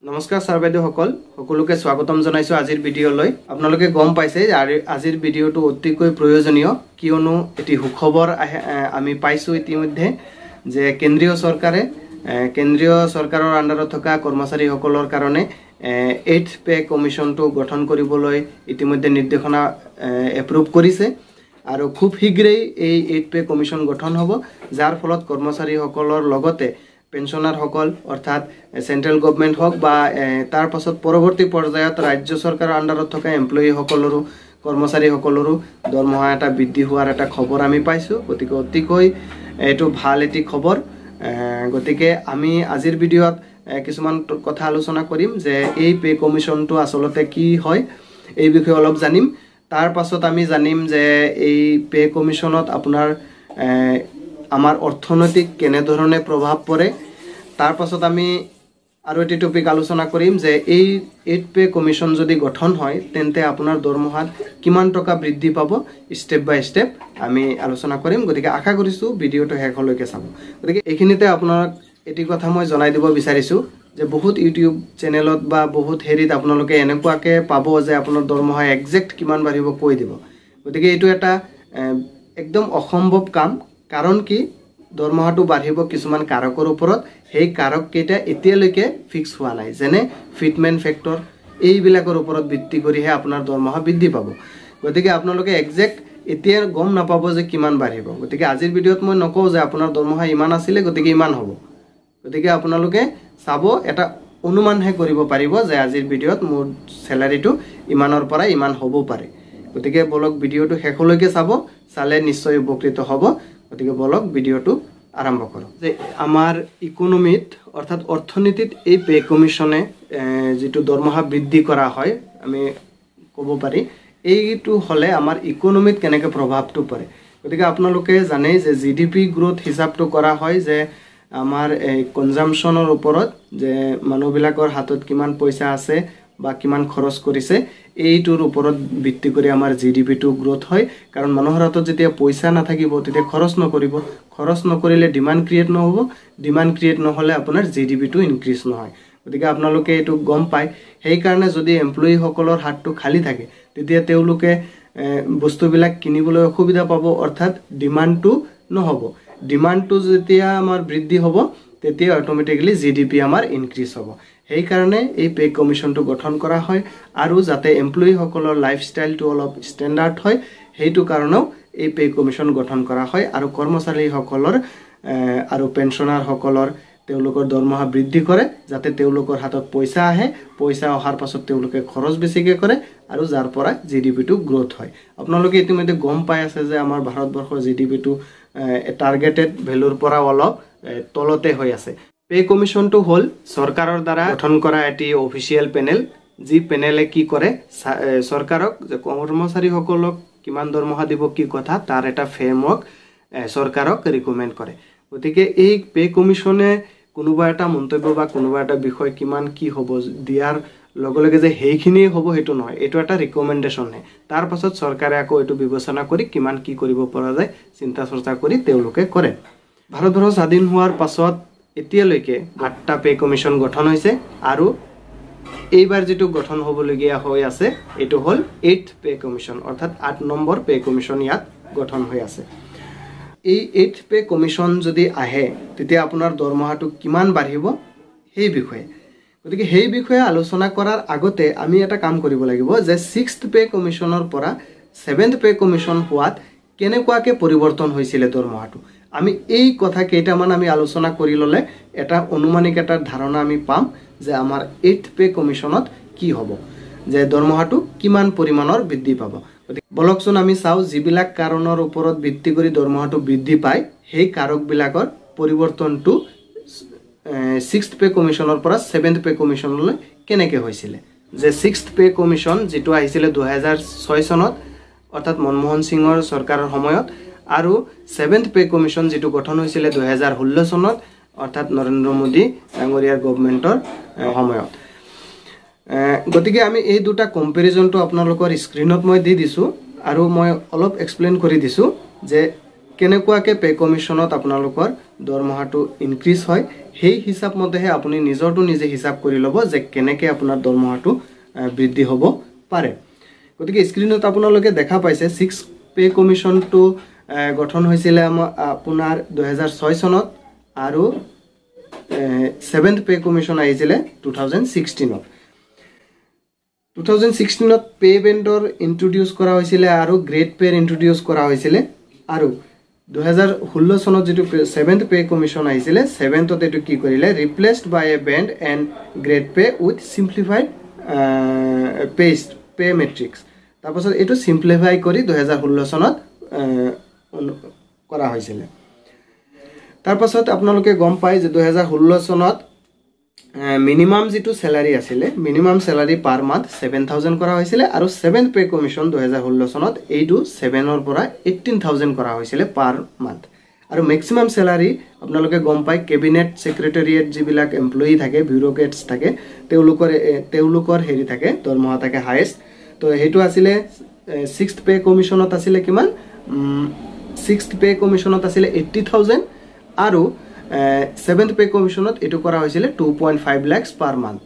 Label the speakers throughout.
Speaker 1: নমস্কাৰ ছাৰ বাইদেউসকল সকলোকে স্বাগতম জনাইছো আজিৰ ভিডিঅ'লৈ। আপোনালোকে গম পাইছে যে আজিৰ ভিডিঅ'টো অতিকৈ প্ৰয়োজনীয়, কিয়নো এটি সুখবৰ আমি পাইছো ইতিমধ্যে যে কেন্দ্ৰীয় চৰকাৰৰ আণ্ডাৰত থকা কৰ্মচাৰীসকলৰ কাৰণে 8th পে কমিশ্যনটো গঠন কৰিবলৈ ইতিমধ্যে নিৰ্দেশনা এপ্ৰুভ কৰিছে আৰু খুব শীঘ্ৰেই এই 8th পে কমিশ্যন গঠন হ'ব, যাৰ ফলত কৰ্মচাৰীসকলৰ লগতে পেঞ্চনাৰ সকল অৰ্থাৎ সেন্ট্ৰেল গভৰ্নমেণ্ট হওক বা তাৰ পাছত পৰৱৰ্তী পৰ্যায়ত ৰাজ্য চৰকাৰৰ আণ্ডাৰত থকা এমপ্লয়ীসকলৰো কৰ্মচাৰীসকলৰো দৰমহা এটা বৃদ্ধি হোৱাৰ এটা খবৰ আমি পাইছোঁ। গতিকে অতিকৈ এইটো ভাল এটি খবৰ। গতিকে আমি আজিৰ ভিডিঅ'ত কিছুমান কথা আলোচনা কৰিম যে এই পে কমিশ্যনটো আচলতে কি হয় এই বিষয়ে অলপ জানিম। তাৰ পাছত আমি জানিম যে এই পে কমিশ্যনত আপোনাৰ আমাৰ অৰ্থনৈতিক কেনেধৰণে প্ৰভাৱ পৰে। তাৰ পাছত আমি আৰু এটি টপিক আলোচনা কৰিম যে এই 8th পে কমিশ্যন যদি গঠন হয় তেন্তে আপোনাৰ দৰমহাত কিমান টকা বৃদ্ধি পাব, ষ্টেপ বাই ষ্টেপ আমি আলোচনা কৰিম। গতিকে আশা কৰিছোঁ ভিডিঅ'টো শেষলৈকে চাব। গতিকে এইখিনিতে আপোনাক এটি কথা মই জনাই দিব বিচাৰিছোঁ যে বহুত ইউটিউব চেনেলত বা বহুত হেৰিত আপোনালোকে এনেকুৱাকৈ পাব যে আপোনাৰ দৰমহা একজেক্ট কিমান বাঢ়িব কৈ দিব। গতিকে এইটো এটা একদম অসম্ভৱ কাম। কাৰণ কি, দৰমহাটো বাঢ়িব কিছুমান কাৰকৰ ওপৰত, সেই কাৰককেইটা এতিয়ালৈকে ফিক্স হোৱা নাই, যেনে ফিটমেণ্ট ফেক্টৰ, এইবিলাকৰ ওপৰত ভিত্তি কৰিহে আপোনাৰ দৰমহা বৃদ্ধি পাব। গতিকে আপোনালোকে একজেক্ট এতিয়া গম নাপাব যে কিমান বাঢ়িব। গতিকে আজিৰ ভিডিঅ'ত মই নকওঁ যে আপোনাৰ দৰমহা ইমান আছিলে গতিকে ইমান হ'ব। গতিকে আপোনালোকে চাব, এটা অনুমানহে কৰিব পাৰিব যে আজিৰ ভিডিঅ'ত মোৰ চেলাৰীটো ইমানৰ পৰা ইমান হ'ব পাৰে। গতিকে বলক ভিডিঅ'টো শেষলৈকে চাব, চালে নিশ্চয় উপকৃত হ'ব। গতিকে বলক ভিডিঅ'টো আৰম্ভ কৰোঁ। যে আমাৰ ইকনমিত অৰ্থাৎ অৰ্থনীতিত এই পে কমিশ্যনে যিটো দৰমহা বৃদ্ধি কৰা হয় আমি ক'ব পাৰি, এইটো হ'লে আমাৰ ইকনমিত কেনেকৈ প্ৰভাৱটো পৰে। গতিকে আপোনালোকে জানেই যে GDP গ্ৰোথ হিচাপটো কৰা হয় যে আমাৰ এই কনজামশ্যনৰ ওপৰত, যে মানুহবিলাকৰ হাতত কিমান পইচা আছে বা কিমান খৰচ কৰিছে, এইটোৰ ওপৰত ভিত্তি কৰি আমাৰ GDPটো গ্ৰোথ হয়। কাৰণ মানুহৰ হাতত যেতিয়া পইচা নাথাকিব তেতিয়া খৰচ নকৰিব, খৰচ নকৰিলে ডিমাণ্ড ক্ৰিয়েট নহ'ব, ডিমাণ্ড ক্ৰিয়েট নহ'লে আপোনাৰ GDPটো ইনক্ৰিজ নহয়। গতিকে আপোনালোকে এইটো গম পায়। সেইকাৰণে যদি এমপ্লয়ীসকলৰ হাতটো খালী থাকে তেতিয়া তেওঁলোকে বস্তুবিলাক কিনিবলৈ অসুবিধা পাব, অৰ্থাৎ ডিমাণ্ডটো নহ'ব। ডিমাণ্ডটো যেতিয়া আমাৰ বৃদ্ধি হ'ব তেতিয়া অট'মেটিকেলি GDP আমাৰ ইনক্ৰিজ হ'ব। সেইকাৰণে এই পে কমিশ্যনটো গঠন কৰা হয় আৰু যাতে এমপ্লয়ীসকলৰ লাইফষ্টাইলটো অলপ ষ্টেণ্ডাৰ্ড হয় সেইটো কাৰণেও এই পে কমিশ্যন গঠন কৰা হয়। আৰু কৰ্মচাৰীসকলৰ আৰু পেঞ্চনাৰসকলৰ তেওঁলোকৰ দৰমহা বৃদ্ধি কৰে, যাতে তেওঁলোকৰ হাতত পইচা আহে, পইচা অহাৰ পাছত তেওঁলোকে খৰচ বেছিকৈ কৰে আৰু যাৰ পৰা GDPটো গ্ৰোথ হয়। আপোনালোকে ইতিমধ্যে গম পাই আছে যে আমাৰ ভাৰতবৰ্ষৰ GDPটো টাৰ্গেটেড ভেলুৰ পৰা অলপ তলতে হৈ আছে। পে কমিশ্যনটো হ'ল চৰকাৰৰ দ্বাৰা গঠন কৰা এটি অফিচিয়েল পেনেল, যি পেনেলে কি কৰে, চৰকাৰক যে কৰ্মচাৰীসকলক কিমান দৰমহা দিব কি কথা তাৰ এটা ফ্ৰেমৱৰ্ক চৰকাৰক ৰিকমেণ্ড কৰে। গতিকে এই পে কমিশ্যনে কোনোবা এটা মন্তব্য বা কোনোবা এটা বিষয় কিমান কি হ'ব দিয়াৰ লগে লগে যে সেইখিনিয়ে হ'ব সেইটো নহয়, এইটো এটা ৰিকমেণ্ডেশ্যনহে। তাৰ পাছত চৰকাৰে আকৌ এইটো বিবেচনা কৰি কিমান কি কৰিব পৰা যায় চিন্তা চৰ্চা কৰি তেওঁলোকে কৰে। ভাৰতবৰ্ষ স্বাধীন হোৱাৰ পাছত এতিয়ালৈকে 8টা পে কমিশ্যন গঠন হৈছে আৰু এইবাৰ যিটো গঠন হ'বলগীয়া হৈ আছে এইটো হ'ল 8th পে কমিশ্যন, অৰ্থাৎ 8 নম্বৰ পে কমিশ্যন ইয়াত গঠন হৈ আছে। এই 8th পে কমিশ্যন যদি আহে তেতিয়া আপোনাৰ দৰমহাটো কিমান বাঢ়িব সেই বিষয়ে। গতিকে সেই বিষয়ে আলোচনা কৰাৰ আগতে আমি এটা কাম কৰিব লাগিব যে 6th পে কমিশ্যনৰ পৰা 7th পে কমিশ্যন হোৱাত কেনেকুৱাকৈ পৰিৱৰ্তন হৈছিলে দৰমহাটো। আমি এই কথা কেইটামান আমি আলোচনা কৰি ল'লে এটা অনুমানিক এটা ধাৰণা আমি পাম যে আমাৰ 8th পে কমিশ্যনত কি হ'ব, যে দৰমহাটো কিমান পৰিমাণৰ বৃদ্ধি পাব। গতিকে বলকচোন আমি চাওঁ যিবিলাক কাৰণৰ ওপৰত ভিত্তি কৰি দৰমহাটো বৃদ্ধি পায় সেই কাৰকবিলাকৰ পৰিৱৰ্তনটো 6th পে কমিশ্যনৰ পৰা 7th পে কমিশ্যনলৈ কেনেকৈ হৈছিলে। যে 6th পে কমিশ্যন যিটো আহিছিলে 2006 চনত, অৰ্থাৎ মনমোহন সিঙৰ চৰকাৰৰ সময়ত, আৰু 7th পে কমিশ্যন যিটো গঠন হৈছিলে 2016 চনত, অৰ্থাৎ নৰেন্দ্ৰ মোদী ডাঙৰীয়াৰ গভৰ্ণমেণ্টৰ সময়ত। গতিকে আমি এই দুটা কম্পেৰিজনটো আপোনালোকৰ স্ক্ৰীণত মই দি দিছোঁ আৰু মই অলপ এক্সপ্লেইন কৰি দিছোঁ যে কেনেকুৱাকে পে কমিশনত আপোনালোকৰ দৰমহাটো ইনক্ৰিজ হয় সেই হিচাপ মতেহে আপুনি নিজৰটো নিজে হিচাপ কৰি ল'ব যে কেনেকৈ আপোনাৰ দৰমহাটো বৃদ্ধি হ'ব পাৰে। গতিকে স্ক্ৰীনত আপোনালোকে দেখা পাইছে 6 পে কমিশনটো গঠন হৈছিলে আপোনাৰ 2006 চনত আৰু 7th পে কমিশন আহিছিলে 2016ত। 2016ত পে বেণ্ডৰ ইন্ট্ৰোডিউস কৰা হৈছিলে আৰু গ্ৰেড পেৰ ইন্ট্ৰোডিউস কৰা হৈছিলে আৰু 2016 চনত যেটো 7th পে কমিশন আহিছিলে 7th এটো কি কৰিলে replaced by a band and grade pay with simplified pay matrix. তাৰপাছত এটো সিম্পলিফাই কৰি 2016 চনত কৰা হৈছিলে। তাৰপাছত আপোনালোকে গম পায় যে 2016 চনত মিনিমাম যেটো স্যালাৰি আছিলে মিনিমাম স্যালাৰি পাৰ মান্থ 7000 কৰা হৈছিলে আৰু 7th পে কমিশন 2016 চনত এইটো 7 ৰ পৰা 18000 কৰা হৈছিলে পাৰ মান্থ। আৰু ম্যাক্সিমাম স্যালাৰি আপোনালোকে গম পায় কেবিনেট সেক্ৰেটাৰিয়েট যিবিলাক এমপ্লয়ি থাকে বিউৰোক্ৰেটছ থাকে তেওঁলোকৰ হেৰি থাকে দৰমহা থাকে হাইয়েষ্ট। তো হেতু আছিলে 6th পে কমিশনত আছিলে কিমান 6th পে কমিশনত আছিলে 80000 আৰু 7th পে কমিশনত এটো কৰা হৈছিলে 2.5 লাখ পাৰ মান্থ।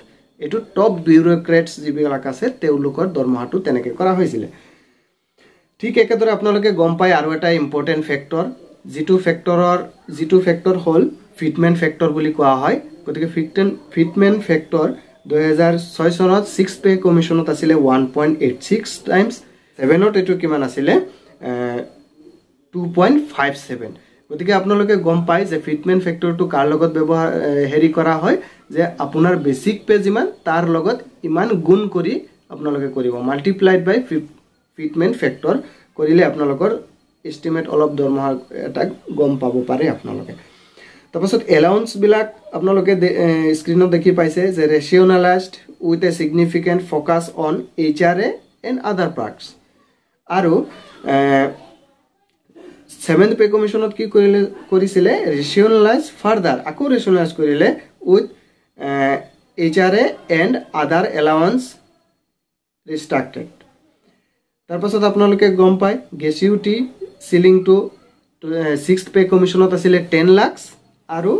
Speaker 1: এটো টপ বিউৰোক্ৰেটছ যিবিলাক আছে তেওঁলোকৰ দৰমহাটো তেনেকৈ কৰা হৈছিলে। ঠিক একেদৰে আপোনালোকে গম পায় আৰু এটা ইম্পৰ্টেন্ট ফেক্টৰ যিটো ফেক্টৰ হল ফিটমেন্ট ফেক্টৰ বুলি কোৱা হয়। গতিকে ফিটমেন্ট ফেক্টৰ 2006 চনত 6th পে কমিশনত আছিলে 1.86 টাইমছ 7ত এটো কিমান আছিলে 2.57। গতিকে আপোনালোকে গম পায় যে ফিটমেন্ট ফেক্টৰটো কাৰ লগত ব্যৱহাৰ হেৰি কৰা হয় যে আপোনাৰ বেসিক পে যিমান তাৰ লগত ইমান গুণ কৰি আপোনালোকে কৰিব মাল্টিপ্লাইড বাই ফিটমেন্ট ফেক্টৰ কৰিলে আপোনালোকৰ এস্টিমেট অলপ দৰমহা এটা গম পাব পাৰে আপোনালোকে। তাৰপাছত এলাউন্স বিলাক আপোনালোকে স্ক্ৰীনত দেখি পাইছে যে rationalised with a significant focus on HRA and other parts. আৰু 7th পে কমিশনত কি কৰিছিলে ৰেশনালাইজ ফাৰ্দাৰ আকৌ ৰেশনালাইজ কৰিলে with HRA and other allowance restructured. তাৰপাছত আপোনালোকে গম পায় গ্ৰেচুইটি সিলিংটো 6th পে কমিশনত আছিলে 10 লাখ আৰু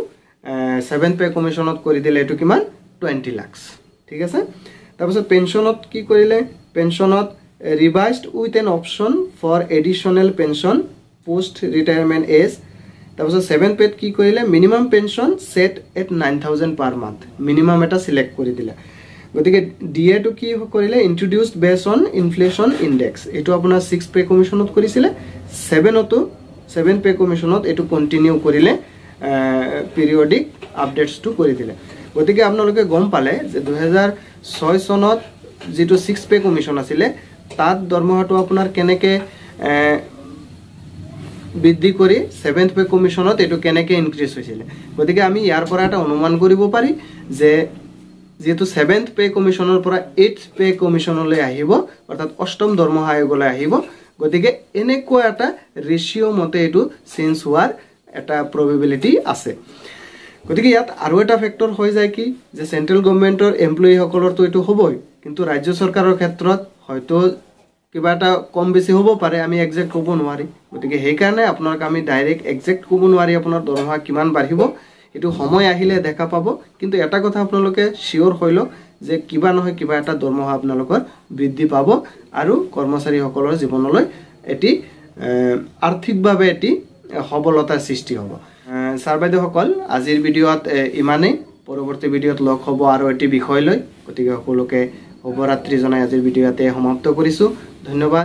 Speaker 1: 7th পে কমিশনত কৰি দিলে এটো কিমান 20 লাখ। ঠিক আছে। তাৰপাছত পেনশনত কি কৰিলে পেনশনত revised with an option for additional pension post retirement age. তাৰপাছত 7th পেত কি কৰিলে minimum pension set at 9000 per month minimum এটা সিলেক্ট কৰি দিলে। গতিকে ডিএ টো কি কৰিলে introduced base on inflation index এটো আপোনাৰ 6th পে কমিশনত কৰিছিলে 7th পে কমিশনত এটো কন্টিনিউ কৰিলে পিৰিয়ডিক আপডেটস টো কৰি দিলে। গতিকে আপোনালোকে গম পালে যে 2006 চনত যেটো 6th পে কমিশন আছিলে তাত দৰমহাটো আপোনাৰ কেনেকে বৃদ্ধি কৰি 7th পে কমিশনত এটো কেনেকে ইনক্ৰিজ হৈছিল। গতিকে আমি ইয়াৰ পৰা এটা অনুমান কৰিব পাৰি যে যেহেতু 7th পে কমিশনৰ পৰা 8th পে কমিশনলৈ আহিব অৰ্থাৎ অষ্টম দৰমহা আয়োগলৈ আহিব। গতিকে এনেকুৱা এটা ৰেশিও মতে এটো চেঞ্জ হোৱাৰ এটা প্ৰবেবিলিটি আছে। গতিকে ইয়াত আৰু এটা ফেক্টৰ হৈ যায় কি যে সেন্ট্ৰেল গভৰ্নমেন্টৰ এমপ্লয়ি সকলৰটো এটো হ'বই কিন্তু ৰাজ্য চৰকাৰৰ ক্ষেত্ৰত হয়তো কিবা এটা কম বেছি হ'ব পাৰে আমি এক্সাক্ট ক'ব নোৱাৰি। গতিকে সেই কাৰণে আপোনাক আমি ডাইৰেক্ট এক্সাক্ট ক'ব নোৱাৰি আপোনাৰ দৰমহা কিমান বাঢ়িব এটো সময় আহিলে দেখা পাব। কিন্তু এটা কথা আপোনালোকে শিওৰ হৈ লওক যে কিবা নহয় কিবা এটা দৰমহা আপোনালোকৰ বৃদ্ধি পাব আৰু কৰ্মচাৰীসকলৰ জীৱনলৈ এটি আৰ্থিকভাৱে এটি সবলতাৰ সৃষ্টি হ'ব। ছাৰ বাইদেউসকল আজিৰ ভিডিঅ'ত ইমানেই। পৰৱৰ্তী ভিডিঅ'ত লগ হ'ব আৰু এটি বিষয় লৈ। গতিকে সকলোকে শুভৰাত্ৰি জনাই আজিৰ ভিডিঅ'তে সমাপ্ত কৰিছোঁ। ধন্যবাদ।